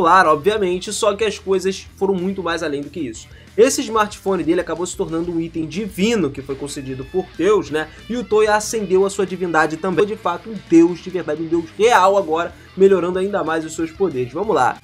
obviamente, só que as coisas foram muito mais além do que isso. Esse smartphone dele acabou se tornando um item divino que foi concedido por Deus, né? E o Toya ascendeu a sua divindade também. Foi de fato um Deus de verdade, um Deus real agora, melhorando ainda mais os seus poderes. Vamos lá.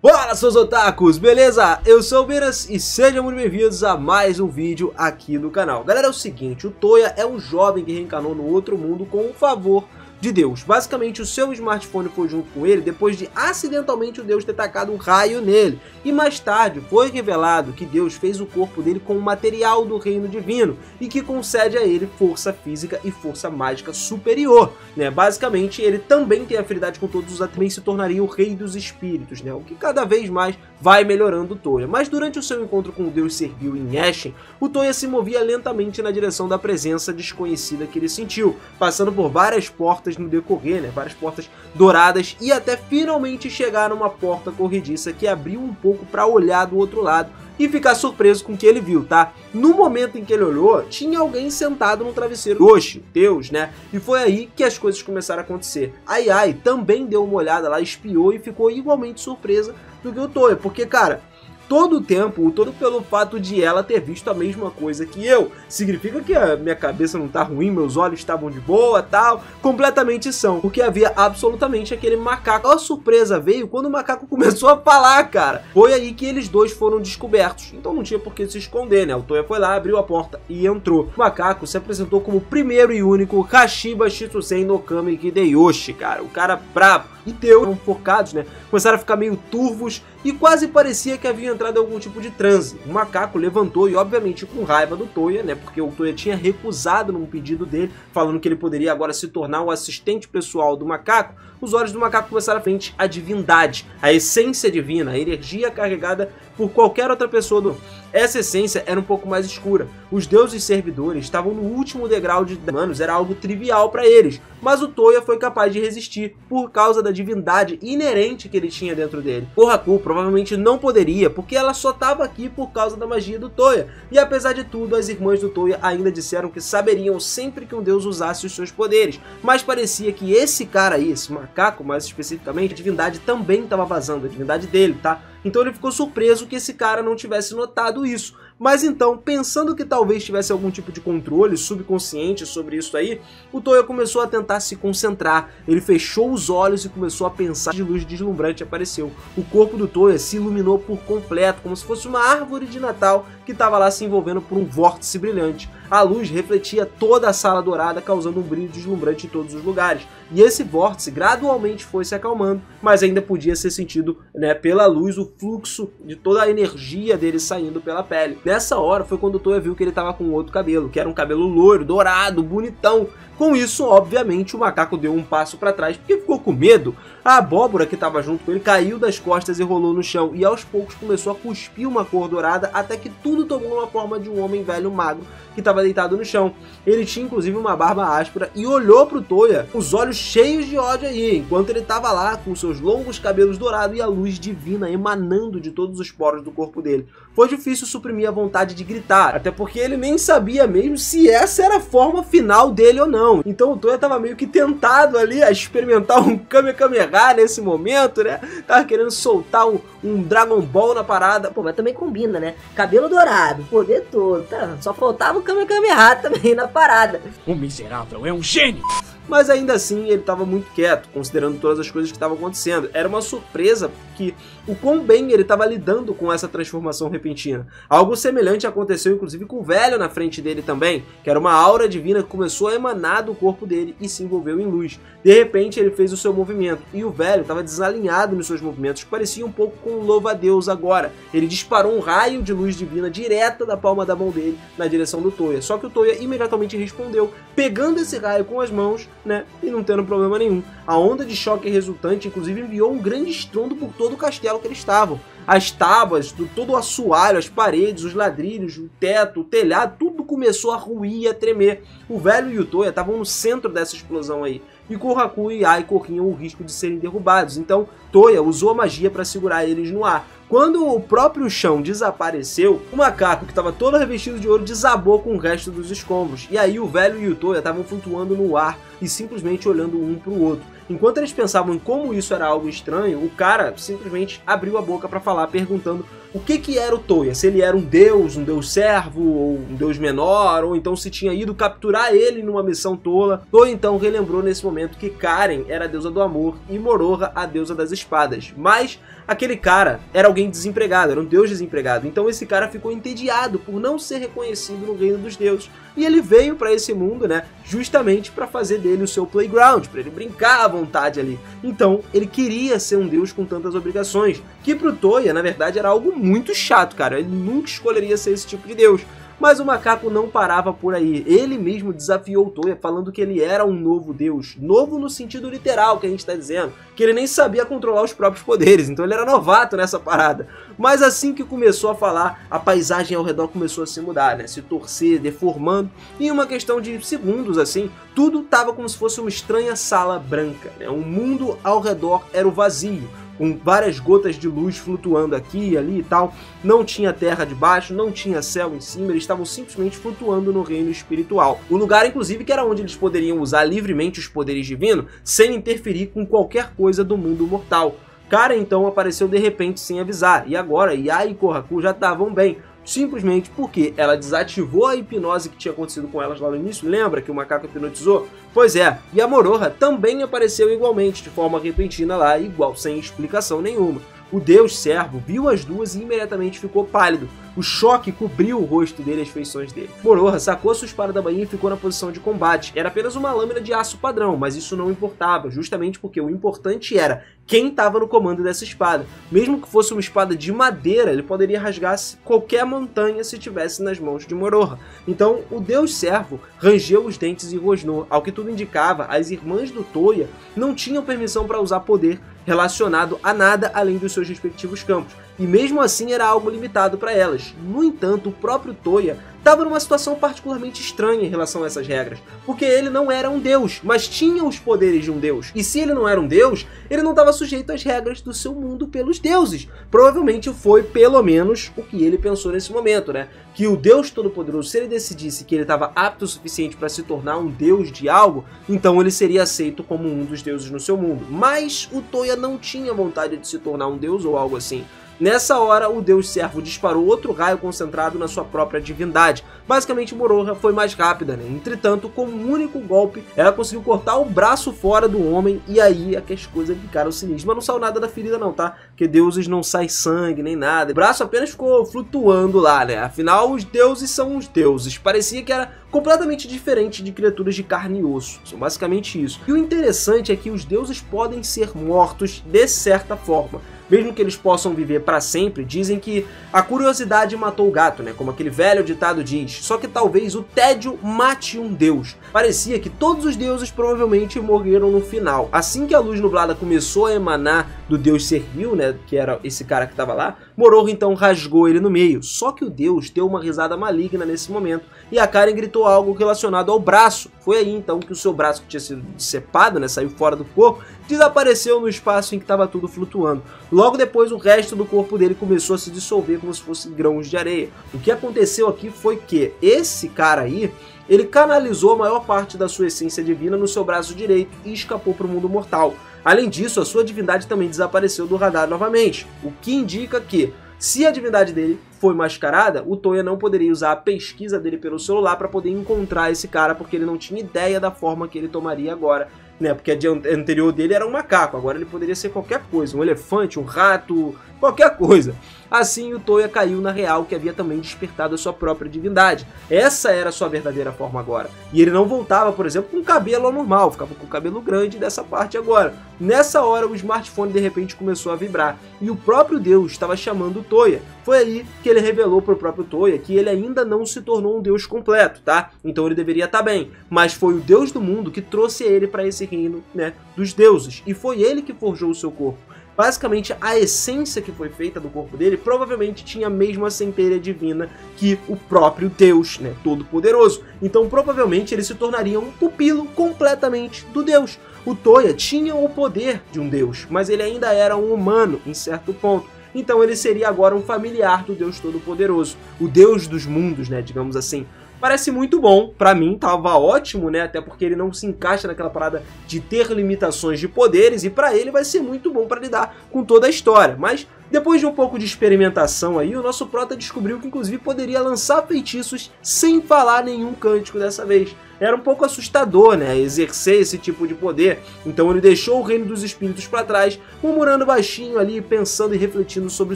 Bora, seus otakus, beleza? Eu sou o Miras e sejam muito bem-vindos a mais um vídeo aqui no canal. Galera, é o seguinte, o Toya é um jovem que reencarnou no outro mundo com um favor de Deus. Basicamente, o seu smartphone foi junto com ele depois de acidentalmente o Deus ter tacado um raio nele. E mais tarde foi revelado que Deus fez o corpo dele com um material do reino divino e que concede a ele força física e força mágica superior, né? Basicamente, ele também tem afinidade com todos os também se tornaria o rei dos espíritos, né? O que cada vez mais vai melhorando o Toya. Mas durante o seu encontro com o Deus servil em Eshin, o Toya se movia lentamente na direção da presença desconhecida que ele sentiu, passando por várias portas no decorrer, né? Várias portas douradas e até finalmente chegar numa porta corrediça que abriu um pouco para olhar do outro lado e ficar surpreso com o que ele viu, tá? No momento em que ele olhou, tinha alguém sentado no travesseiro Yoshi, Deus, né? E foi aí que as coisas começaram a acontecer. A Ai também deu uma olhada lá, espiou e ficou igualmente surpresa do que o Toya, porque, cara, todo o tempo, todo pelo fato de ela ter visto a mesma coisa que eu, significa que a minha cabeça não tá ruim, meus olhos estavam de boa, tal, completamente são, porque havia absolutamente aquele macaco. A surpresa veio quando o macaco começou a falar, cara. Foi aí que eles dois foram descobertos, então não tinha por que se esconder, né? O Toya foi lá, abriu a porta e entrou. O macaco se apresentou como o primeiro e único Kashiba Shitsusen no Kami Hideyoshi, cara, o cara brabo. E Deus, focados, né? Começaram a ficar meio turvos e quase parecia que haviam entrado em algum tipo de transe. O macaco levantou e, obviamente, com raiva do Toya, né? Porque o Toya tinha recusado num pedido dele, falando que ele poderia agora se tornar o assistente pessoal do macaco. Os olhos do macaco começaram a frente à divindade, a essência divina, a energia carregada por qualquer outra pessoa. Essa essência era um pouco mais escura. Os deuses servidores estavam no último degrau de humanos, era algo trivial para eles. Mas o Toya foi capaz de resistir por causa da divindade inerente que ele tinha dentro dele. O Haku provavelmente não poderia, porque ela só estava aqui por causa da magia do Toya. E apesar de tudo, as irmãs do Toya ainda disseram que saberiam sempre que um deus usasse os seus poderes. Mas parecia que esse cara aí, esse macaco mais especificamente, a divindade também estava vazando, a divindade dele, tá? Então ele ficou surpreso que esse cara não tivesse notado isso. Mas então, pensando que talvez tivesse algum tipo de controle subconsciente sobre isso aí, o Toya começou a tentar se concentrar. Ele fechou os olhos e começou a pensar. De luz deslumbrante apareceu. O corpo do Toya se iluminou por completo, como se fosse uma árvore de Natal que estava lá se envolvendo por um vórtice brilhante. A luz refletia toda a sala dourada, causando um brilho deslumbrante em todos os lugares. E esse vórtice gradualmente foi se acalmando, mas ainda podia ser sentido, né, pela luz o fluxo de toda a energia dele saindo pela pele. Nessa hora foi quando o Toya viu que ele estava com outro cabelo, que era um cabelo loiro, dourado, bonitão. Com isso, obviamente, o macaco deu um passo para trás porque ficou com medo. A abóbora que estava junto com ele caiu das costas e rolou no chão, e aos poucos começou a cuspir uma cor dourada até que tudo tomou uma forma de um homem velho magro que estava deitado no chão. Ele tinha inclusive uma barba áspera e olhou pro Toya com os olhos cheios de ódio aí, enquanto ele estava lá com seus longos cabelos dourados e a luz divina emanando de todos os poros do corpo dele. Foi difícil suprimir a vontade de gritar, até porque ele nem sabia mesmo se essa era a forma final dele ou não. Então o Toya estava meio que tentado ali a experimentar um Kamehameha nesse momento, né? Tava querendo soltar um Dragon Ball na parada. Pô, mas também combina, né? Cabelo dourado, poder todo, tá? Só faltava o Kamehameha também na parada. O miserável é um gênio! Mas ainda assim ele estava muito quieto, considerando todas as coisas que estavam acontecendo. Era uma surpresa que o quão bem ele estava lidando com essa transformação repentina. Algo semelhante aconteceu inclusive com o velho na frente dele também, que era uma aura divina que começou a emanar do corpo dele e se envolveu em luz. De repente ele fez o seu movimento e o velho estava desalinhado nos seus movimentos, que parecia um pouco com o louva-a-Deus agora. Ele disparou um raio de luz divina direta da palma da mão dele na direção do Toya. Só que o Toya imediatamente respondeu, pegando esse raio com as mãos, né, e não tendo problema nenhum. A onda de choque resultante inclusive enviou um grande estrondo por todo o castelo que eles estavam. As tábuas, todo o assoalho, as paredes, os ladrilhos, o teto, o telhado, tudo começou a ruir e a tremer. O velho e o Toya estavam no centro dessa explosão aí. e Kohaku e Ai corriam o risco de serem derrubados. Então Toya usou a magia para segurar eles no ar. Quando o próprio chão desapareceu, o macaco, que estava todo revestido de ouro, desabou com o resto dos escombros. E aí o velho e o Toya estavam flutuando no ar e simplesmente olhando um para o outro. Enquanto eles pensavam em como isso era algo estranho, o cara simplesmente abriu a boca para falar, perguntando o que era o Toya, se ele era um deus servo, ou um deus menor, ou então se tinha ido capturar ele numa missão tola. Toya então relembrou nesse momento que Karen era a deusa do amor e Moroha a deusa das espadas, mas aquele cara era alguém desempregado, era um deus desempregado, então esse cara ficou entediado por não ser reconhecido no reino dos deuses, e ele veio para esse mundo, né, justamente para fazer dele o seu playground, para ele brincar à vontade ali. Então ele queria ser um deus com tantas obrigações, que pro Toya na verdade era algo muito chato, cara, ele nunca escolheria ser esse tipo de deus. Mas o macaco não parava por aí, ele mesmo desafiou o Toya falando que ele era um novo deus, novo no sentido literal que a gente está dizendo, que ele nem sabia controlar os próprios poderes, então ele era novato nessa parada. Mas assim que começou a falar, a paisagem ao redor começou a se mudar, né, se torcer, deformando, e em uma questão de segundos assim, tudo estava como se fosse uma estranha sala branca, né, um mundo ao redor era o vazio, com várias gotas de luz flutuando aqui e ali e tal, não tinha terra debaixo, não tinha céu em cima, eles estavam simplesmente flutuando no reino espiritual. O lugar, inclusive, que era onde eles poderiam usar livremente os poderes divinos, sem interferir com qualquer coisa do mundo mortal. Karen então apareceu de repente sem avisar, e agora Yae e Kohaku já estavam bem, simplesmente porque ela desativou a hipnose que tinha acontecido com elas lá no início. Lembra que o macaco hipnotizou? Pois é, e a Moroha também apareceu igualmente, de forma repentina lá, igual, sem explicação nenhuma. O deus servo viu as duas e imediatamente ficou pálido. O choque cobriu o rosto dele e as feições dele. Moroha sacou sua espada da bainha e ficou na posição de combate. Era apenas uma lâmina de aço padrão, mas isso não importava, justamente porque o importante era quem estava no comando dessa espada. Mesmo que fosse uma espada de madeira, ele poderia rasgar qualquer montanha se tivesse nas mãos de Moroha. Então, o deus servo rangeu os dentes e rosnou. Ao que tudo indicava, as irmãs do Toya não tinham permissão para usar poder relacionado a nada além dos seus respectivos campos, e mesmo assim era algo limitado para elas. No entanto, o próprio Toya estava numa situação particularmente estranha em relação a essas regras, porque ele não era um deus, mas tinha os poderes de um deus, e se ele não era um deus, ele não estava sujeito às regras do seu mundo pelos deuses. Provavelmente foi pelo menos o que ele pensou nesse momento, né? Que o Deus Todo-Poderoso, se ele decidisse que ele estava apto o suficiente para se tornar um deus de algo, então ele seria aceito como um dos deuses no seu mundo. Mas o Toya não tinha vontade de se tornar um deus ou algo assim. Nessa hora, o deus servo disparou outro raio concentrado na sua própria divindade. Basicamente, Moroha foi mais rápida, né? Entretanto, com um único golpe, ela conseguiu cortar o braço fora do homem, e aí é que as coisas ficaram sinistras. Mas não saiu nada da ferida não, tá? Porque deuses não saem sangue, nem nada. O braço apenas ficou flutuando lá, né? Afinal, os deuses são os deuses. Parecia que era completamente diferente de criaturas de carne e osso. São basicamente isso. E o interessante é que os deuses podem ser mortos de certa forma. Mesmo que eles possam viver para sempre, dizem que a curiosidade matou o gato, né? Como aquele velho ditado diz. Só que talvez o tédio mate um deus. Parecia que todos os deuses provavelmente morreram no final. Assim que a luz nublada começou a emanar do deus servil, né? Que era esse cara que estava lá, Moroha então rasgou ele no meio. Só que o deus deu uma risada maligna nesse momento e a Karen gritou algo relacionado ao braço. Foi aí então que o seu braço, que tinha sido decepado, né? Saiu fora do corpo, desapareceu no espaço em que estava tudo flutuando. Logo depois, o resto do corpo dele começou a se dissolver como se fossem grãos de areia. O que aconteceu aqui foi que esse cara aí, ele canalizou a maior parte da sua essência divina no seu braço direito e escapou para o mundo mortal. Além disso, a sua divindade também desapareceu do radar novamente, o que indica que, se a divindade dele foi mascarada, o Toya não poderia usar a pesquisa dele pelo celular para poder encontrar esse cara, porque ele não tinha ideia da forma que ele tomaria agora, né? Porque a anterior dele era um macaco, agora ele poderia ser qualquer coisa, um elefante, um rato, qualquer coisa. Assim, o Toya caiu na real, que havia também despertado a sua própria divindade. Essa era a sua verdadeira forma agora. E ele não voltava, por exemplo, com o cabelo anormal, ficava com o cabelo grande dessa parte agora. Nessa hora, o smartphone de repente começou a vibrar, e o próprio Deus estava chamando o Toya. Foi aí que ele revelou para o próprio Toya que ele ainda não se tornou um Deus completo, tá? Então ele deveria estar bem, mas foi o Deus do mundo que trouxe ele para esse reino, né, dos deuses, e foi ele que forjou o seu corpo. Basicamente, a essência que foi feita do corpo dele provavelmente tinha a mesma centelha divina que o próprio Deus, né, Todo-Poderoso. Então, provavelmente, ele se tornaria um pupilo completamente do Deus. O Toya tinha o poder de um deus, mas ele ainda era um humano em certo ponto. Então ele seria agora um familiar do Deus Todo-Poderoso, o Deus dos mundos, né, digamos assim. Parece muito bom, pra mim tava ótimo, né, até porque ele não se encaixa naquela parada de ter limitações de poderes, e pra ele vai ser muito bom pra lidar com toda a história. Mas depois de um pouco de experimentação aí, o nosso prota descobriu que inclusive poderia lançar feitiços sem falar nenhum cântico dessa vez. Era um pouco assustador, né, exercer esse tipo de poder. Então ele deixou o reino dos espíritos para trás, murmurando baixinho ali, pensando e refletindo sobre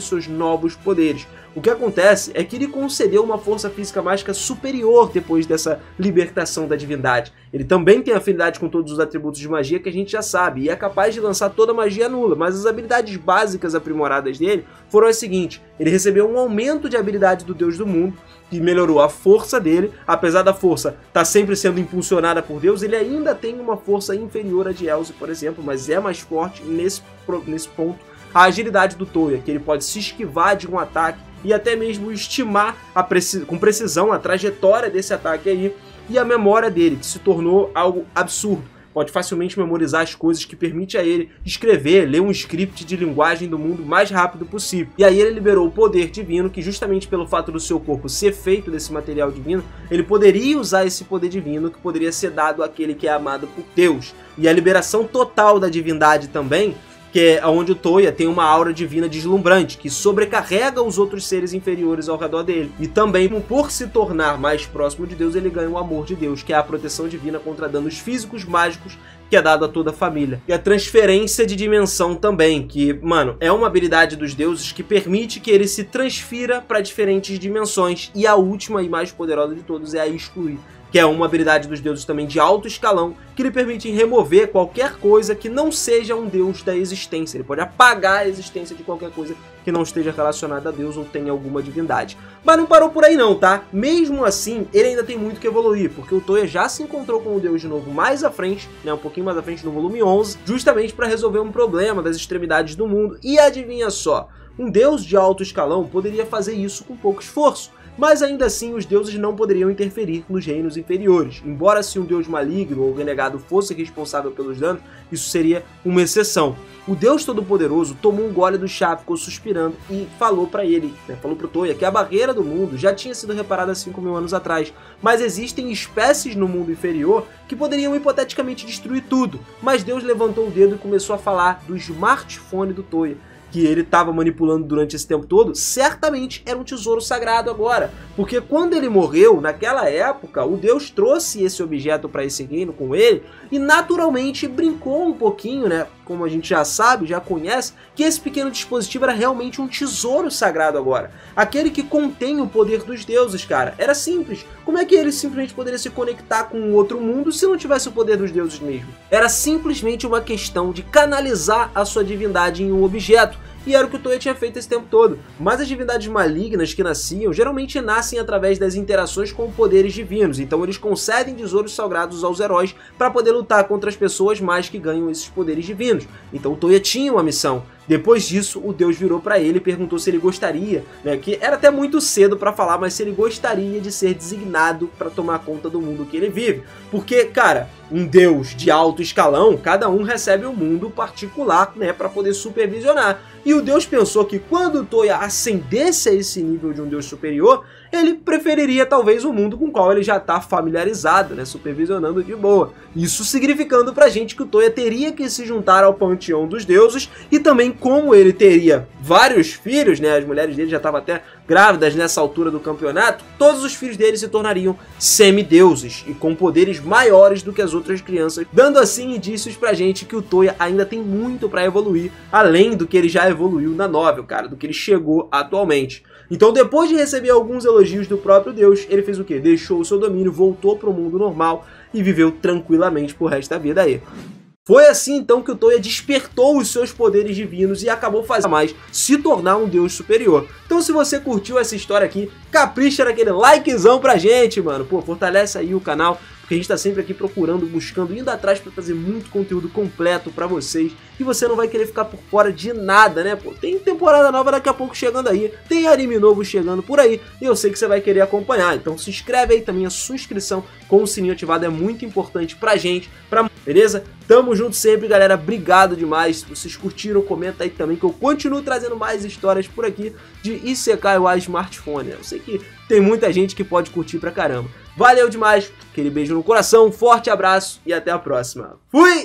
seus novos poderes. O que acontece é que ele concedeu uma força física mágica superior depois dessa libertação da divindade. Ele também tem afinidade com todos os atributos de magia que a gente já sabe, e é capaz de lançar toda a magia nula, mas as habilidades básicas aprimoradas dele foram as seguintes: ele recebeu um aumento de habilidade do Deus do Mundo, que melhorou a força dele. Apesar da força estar sempre sendo impulsionada por Deus, ele ainda tem uma força inferior a de Elze, por exemplo, mas é mais forte nesse ponto. A agilidade do Toya, que ele pode se esquivar de um ataque e até mesmo estimar com precisão a trajetória desse ataque aí, e a memória dele, que se tornou algo absurdo. Pode facilmente memorizar as coisas, que permite a ele escrever, ler um script de linguagem do mundo mais rápido possível. E aí ele liberou o poder divino, que justamente pelo fato do seu corpo ser feito desse material divino, ele poderia usar esse poder divino, que poderia ser dado àquele que é amado por Deus. E a liberação total da divindade também, que é onde o Toya tem uma aura divina deslumbrante, que sobrecarrega os outros seres inferiores ao redor dele. E também, por se tornar mais próximo de Deus, ele ganha o amor de Deus, que é a proteção divina contra danos físicos mágicos, que é dado a toda a família. E a transferência de dimensão também, que, mano, é uma habilidade dos deuses que permite que ele se transfira para diferentes dimensões. E a última e mais poderosa de todos é a excluir, que é uma habilidade dos deuses também de alto escalão, que lhe permite remover qualquer coisa que não seja um deus da existência. Ele pode apagar a existência de qualquer coisa que não esteja relacionada a Deus ou tenha alguma divindade. Mas não parou por aí não, tá? Mesmo assim, ele ainda tem muito que evoluir, porque o Toya já se encontrou com o deus de novo mais à frente, né, um pouquinho mais à frente no volume 11, justamente para resolver um problema das extremidades do mundo. E adivinha só, um deus de alto escalão poderia fazer isso com pouco esforço. Mas ainda assim os deuses não poderiam interferir nos reinos inferiores. Embora se um deus maligno ou renegado fosse responsável pelos danos, isso seria uma exceção. O Deus Todo-Poderoso tomou um gole do chá, ficou suspirando e falou para ele, falou pro Toya, que a barreira do mundo já tinha sido reparada 5.000 anos atrás, mas existem espécies no mundo inferior que poderiam hipoteticamente destruir tudo. Mas Deus levantou o dedo e começou a falar do smartphone do Toya, que ele estava manipulando durante esse tempo todo. Certamente era um tesouro sagrado agora, porque quando ele morreu, naquela época, o Deus trouxe esse objeto para esse reino com ele e naturalmente brincou um pouquinho, né? Como a gente já sabe, já conhece, que esse pequeno dispositivo era realmente um tesouro sagrado agora. Aquele que contém o poder dos deuses, cara. Era simples. Como é que ele simplesmente poderia se conectar com um outro mundo se não tivesse o poder dos deuses mesmo? Era simplesmente uma questão de canalizar a sua divindade em um objeto. E era o que o Toya tinha feito esse tempo todo. Mas as divindades malignas que nasciam, geralmente nascem através das interações com poderes divinos. Então eles concedem tesouros sagrados aos heróis para poder lutar contra as pessoas mais que ganham esses poderes divinos. Então o Toya tinha uma missão. Depois disso, o Deus virou para ele e perguntou se ele gostaria, né, que era até muito cedo para falar, mas se ele gostaria de ser designado para tomar conta do mundo que ele vive. Porque, cara, um Deus de alto escalão, cada um recebe um mundo particular, né, para poder supervisionar. E o Deus pensou que quando o Toya ascendesse a esse nível de um Deus superior, ele preferiria talvez o mundo com o qual ele já está familiarizado, né, supervisionando de boa. Isso significando pra gente que o Toya teria que se juntar ao panteão dos deuses, e também como ele teria vários filhos, né, as mulheres dele já estavam até grávidas nessa altura do campeonato, todos os filhos dele se tornariam semideuses e com poderes maiores do que as outras crianças, dando assim indícios pra gente que o Toya ainda tem muito pra evoluir, além do que ele já evoluiu na novel, cara, do que ele chegou atualmente. Então, depois de receber alguns elogios do próprio Deus, ele fez o quê? Deixou o seu domínio, voltou para o mundo normal e viveu tranquilamente pro resto da vida aí. Foi assim então que o Toya despertou os seus poderes divinos e acabou fazendo mais se tornar um deus superior. Então se você curtiu essa história aqui, capricha naquele likezão pra gente, mano. Pô, fortalece aí o canal, porque a gente tá sempre aqui procurando, buscando, indo atrás pra trazer muito conteúdo completo pra vocês. E você não vai querer ficar por fora de nada, né, pô? Tem temporada nova daqui a pouco chegando aí, tem anime novo chegando por aí, e eu sei que você vai querer acompanhar. Então se inscreve aí também, a sua inscrição com o sininho ativado é muito importante pra gente, pra beleza? Tamo junto sempre, galera, obrigado demais. Se vocês curtiram, comenta aí também que eu continuo trazendo mais histórias por aqui de Isekai wa Smartphone. Eu sei que tem muita gente que pode curtir pra caramba. Valeu demais, aquele beijo no coração, forte abraço e até a próxima. Fui!